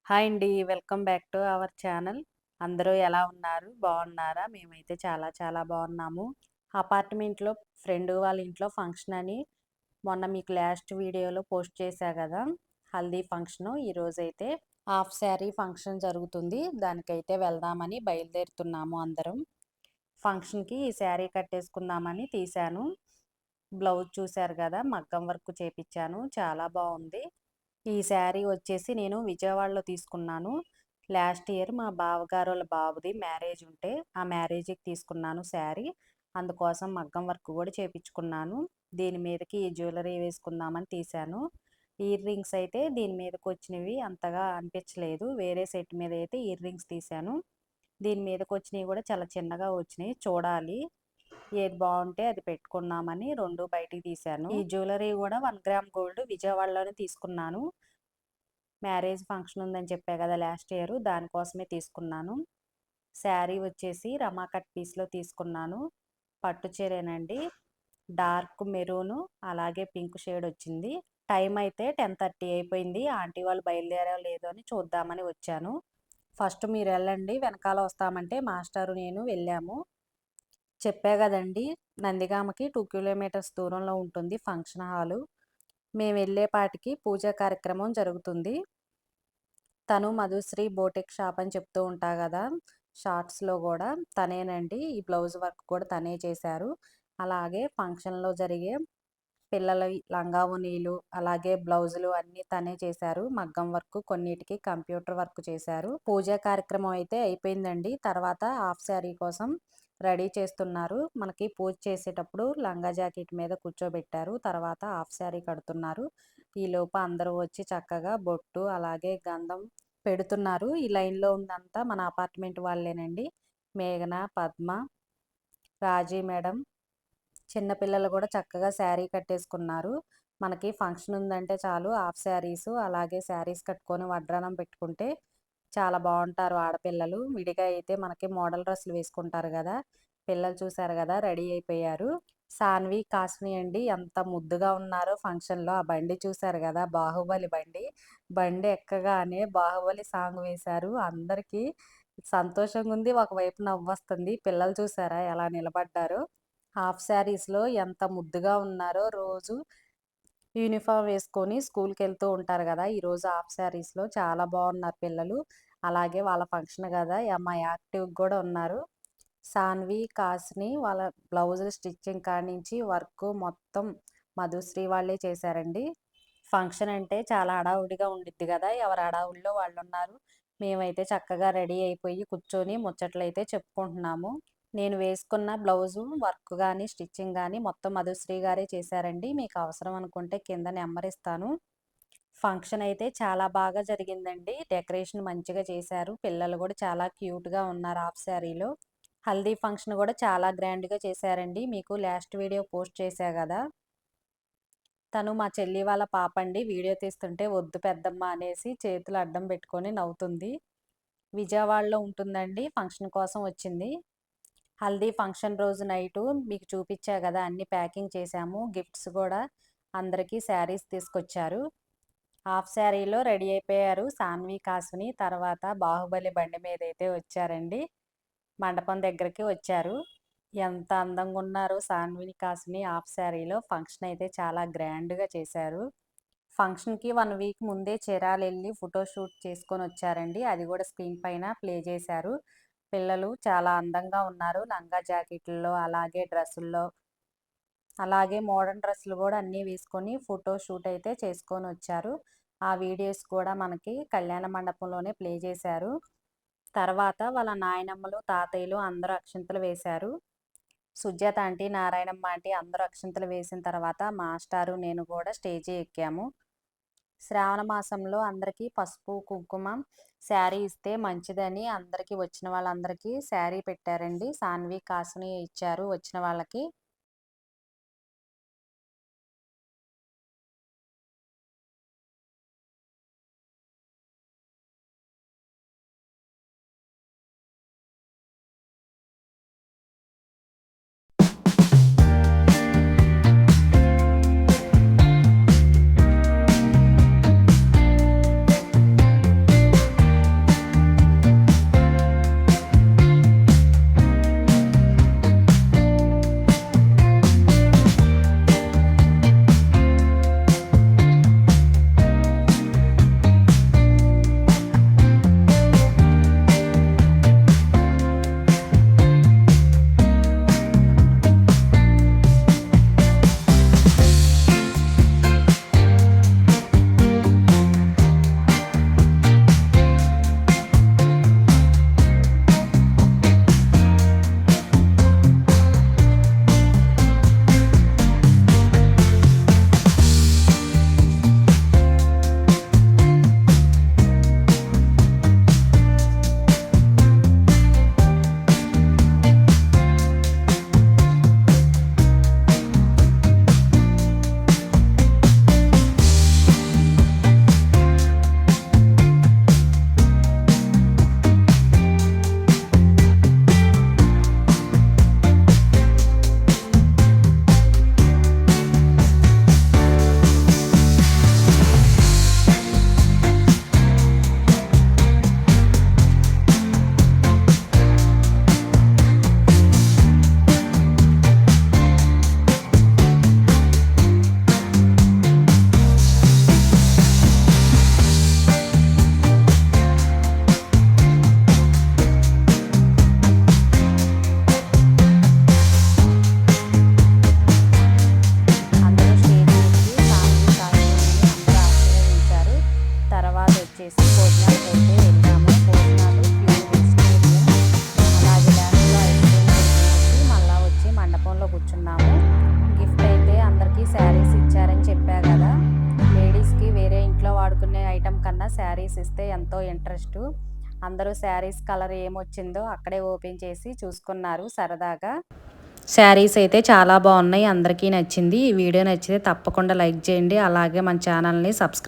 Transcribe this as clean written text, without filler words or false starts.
Hi అండి. Welcome back to our channel. అందరూ ఎలా ఉన్నారు? బాగున్నారా? మేమైతే చాలా చాలా బాగున్నాము. అపార్ట్మెంట్‌లో ఫ్రెండ్ వాళ్ళ ఇంట్లో ఫంక్షన్ అని మొన్న మీకు లాస్ట్ వీడియోలో పోస్ట్ చేశా గదా! హల్దీ ఫంక్షను. ఈరోజైతే హాఫ్ శారీ ఫంక్షన్ జరుగుతుంది. దానికైతే వెళ్దామని బయలుదేరుతున్నాము అందరం. ఫంక్షన్‌కి ఈ శారీ కట్టేసుకుందామని తీశాను. బ్లౌజ్ చూసారు గదా! మగ్గం వర్క్ చేపిచ్చాను. చాలా బావుంది. ఈ శారీ వచ్చేసి నేను విజయవాడలో తీసుకున్నాను. లాస్ట్ ఇయర్ మా బావగారోళ్ళ బాబుది మ్యారేజ్ ఉంటే, ఆ మ్యారేజ్‌కి తీసుకున్నాను శారీ. అందుకోసం మగ్గం వర్క్ కూడా చేపించుకున్నాను. దీని మీదకి ఈ జ్యువెలరీ వేసుకుందామని తీశాను. ఇయర్ రింగ్స్ అయితే దీని మీదకొచ్చినవి అంతగా అనిపించలేదు. వేరే సెట్ మీద అయితే ఇయర్ రింగ్స్ తీశాను. దీని మీదకొచ్చినవి కూడా చాలా చిన్నగా వచ్చినాయి. చూడాలి. ఏది బావుంటే అది పెట్టుకుందామని 2 బయటికి తీశాను. ఈ జ్యువెలరీ కూడా 1 గ్రామ్ గోల్డ్ విజయవాడలోనే తీసుకున్నాను. మ్యారేజ్ ఫంక్షన్ ఉందని చెప్పా కదా లాస్ట్ ఇయర్, దానికోసమే తీసుకున్నాను. శారీ వచ్చేసి రమా కట్ పీస్‌లో తీసుకున్నాను. పట్టు చీరేనండి. డార్క్ మెరూను అలాగే పింక్ షేడ్ వచ్చింది. టైం అయితే 10:30 అయిపోయింది. ఆంటీ వాళ్ళు బయలుదేరారో లేదో అని చూద్దామని వచ్చాను. ఫస్ట్ మీరెళ్ళండి వెనకాల వస్తామంటే మాస్టారు నేను వెళ్ళాము. చెప్పా గదండీ! నందిగామకి 2 కిలోమీటర్స్ దూరంలో ఉంటుంది ఫంక్షన్ హాలు. మేమెళ్ళేపాటికి పూజా కార్యక్రమం జరుగుతుంది. తను మధుశ్రీ బోటెక్ షాప్ అని చెప్తూ ఉంటా గదా! షార్ట్స్‌లో గూడా తనేనండి. ఈ బ్లౌజ్ వర్క్ కూడా తనే చేశారు. అలాగే ఫంక్షన్‌లో జరిగే పిల్లలవి లంగా ఓణీలు, అలాగే బ్లౌజులు అన్నీ తనే చేశారు. మగ్గం వర్క్, కొన్నిటికి కంప్యూటర్ వర్క్ చేశారు. పూజా కార్యక్రమం అయితే అయిపోయిందండి. తర్వాత హాఫ్ శారీ కోసం రెడీ చేస్తున్నారు. మనకి పూజ చేసేటప్పుడు లంగా జాకెట్ మీద కూర్చోబెట్టారు. తర్వాత హాఫ్ శారీ కడుతున్నారు. ఈలోపు అందరూ వచ్చి చక్కగా బొట్టు, అలాగే గంధం పెడుతున్నారు. ఈ లైన్‌లో ఉందంతా మన అపార్ట్మెంట్ వాళ్ళేనండి. మేఘన, పద్మ, రాజీ మేడం, చిన్న పిల్లలు కూడా చక్కగా శారీ కట్టేసుకున్నారు. మనకి ఫంక్షన్ ఉందంటే చాలు హాఫ్ శారీసు, అలాగే శారీస్ కట్టుకొని వడ్రానం పెట్టుకుంటే చాలా బావుంటారు ఆడపిల్లలు. విడిగా అయితే మనకి మోడల్ డ్రెస్సులు వేసుకుంటారు గదా! పిల్లలు చూసారు గదా! రెడీ అయిపోయారు. సాన్వి, కాస్మి అండి ఎంత ముద్దుగా ఉన్నారో ఫంక్షన్‌లో. ఆ బండి చూసారు గదా! బాహుబలి బండి. బండి ఎక్కగానే బాహుబలి సాంగ్ వేశారు. అందరికీ సంతోషంగుంది. ఒకవైపు నవ్వొస్తుంది. పిల్లలు చూసారా ఎలా నిలబడ్డారో! హాఫ్ శారీస్‌లో ఎంత ముద్దుగా ఉన్నారో. రోజు యూనిఫార్మ్ వేసుకొని స్కూల్‌కెళ్తూ ఉంటారు గదా! ఈరోజు హాఫ్ శారీస్‌లో చాలా బావున్నారు పిల్లలు. అలాగే వాళ్ళ ఫంక్షన్ గదా! యాక్టివ్‌గా గూడా ఉన్నారు. సాన్వి, కాస్ని వాళ్ళ బ్లౌజులు స్టిచ్చింగ్ కాడ్నించి వర్కు మొత్తం మధుశ్రీ వాళ్ళే చేశారండి. ఫంక్షన్ అంటే చాలా హడావుడిగా ఉండిద్ది గదా! ఎవరి హడావుడిలో వాళ్ళున్నారు. మేమైతే చక్కగా రెడీ అయిపోయి కూర్చొని ముచ్చట్లయితే చెప్పుకుంటున్నాము. నేను వేసుకున్న బ్లౌజు వర్క్ గాని, స్టిచ్చింగ్ గాని మొత్తం మధుశ్రీ గారే చేశారండి. మీకు అవసరం అనుకుంటే కింద నెంబర్ ఇస్తాను. ఫంక్షన్ అయితే చాలా బాగా జరిగిందండి. డెకరేషన్ మంచిగా చేశారు. పిల్లలు గూడా చాలా క్యూట్‌గా ఉన్నారు హాఫ్ శారీలో. హల్దీ ఫంక్షన్ గూడా చాలా గ్రాండ్‌గా చేశారండి. మీకు లాస్ట్ వీడియో పోస్ట్ చేశా గదా! తను మా చెల్లి వాళ్ళ పాపండి. వీడియో తీస్తుంటే "వద్దు పెద్దమ్మ" అనేసి చేతులు అడ్డం పెట్టుకొని నవ్వుతుంది. విజయవాడలో ఉంటుందండి. ఫంక్షన్ కోసం వచ్చింది. హల్దీ ఫంక్షన్ రోజు నైటు మీకు చూపిచ్చా గదా! అన్నీ ప్యాకింగ్ చేశాము. గిఫ్ట్స్ గూడా అందరికీ శారీస్ తీసుకొచ్చారు. హాఫ్ శారీలో రెడీ అయిపోయారు సాన్వి, కాసుని. తర్వాత బాహుబలి బండి మీదైతే వచ్చారండి. మండపం దగ్గరికి వచ్చారు. ఎంత అందంగున్నారో సాన్విని, కాసుని హాఫ్ శారీలో. ఫంక్షన్ అయితే చాలా గ్రాండ్‌గా చేశారు. ఫంక్షన్‌కి 1 వీక్ ముందే చీరాలెళ్లి ఫోటోషూట్ చేసుకొనొచ్చారండి. అది గూడా స్క్రీన్ పైన ప్లే చేశారు. పిల్లలు చాలా అందంగా ఉన్నారు. లంగా జాకెట్‌ల్లో, అలాగే డ్రెస్సుల్లో, అలాగే మోడర్న్ డ్రెస్సులు గూడా అన్నీ వేసుకొని ఫోటో షూట్ అయితే చేసుకొనొచ్చారు. ఆ వీడియోస్ కూడా మనకి కళ్యాణ మండపంలోనే ప్లే చేశారు. తర్వాత వాళ్ళ నాయనమ్మలు, తాతయ్యలు అందరూ అక్షింతలు వేశారు. సుజాత ఆంటీ, నారాయణమ్మ ఆంటీ అందరూ అక్షింతలు వేసిన తర్వాత మాస్టారు, నేను గూడా స్టేజి ఎక్కాము. శ్రావణ మాసంలో అందరికీ పసుపు, కుంకుమ శారీ ఇస్తే మంచిదని అందరికీ వచ్చిన వాళ్ళందరికీ శారీ పెట్టారండి. సాన్వి, కాసుని ఇచ్చారు వచ్చిన వాళ్ళకి. భోజనానికి అయితే వెళ్ళాము. భోజనాలు ప్యూర్ వెజిటేరియన్. అలాగే లాస్ట్లో ఐస్ క్రీమ్ తినేసి మళ్ళీ వచ్చి మండపంలో కూర్చున్నాము. గిఫ్ట్ అయితే అందరికీ శారీస్ ఇచ్చారని చెప్పా కదా. లేడీస్కి వేరే ఇంట్లో వాడుకునే ఐటెం కన్నా శారీస్ ఇస్తే ఎంతో ఇంట్రెస్ట్. అందరూ శారీస్ కలర్ ఏమొచ్చిందో అక్కడే ఓపెన్ చేసి చూసుకున్నారు సరదాగా. శారీస్ అయితే చాలా బాగున్నాయి. అందరికీ నచ్చింది. ఈ వీడియో నచ్చితే తప్పకుండా లైక్ చేయండి. అలాగే మన ఛానల్ని సబ్స్క్రైబ్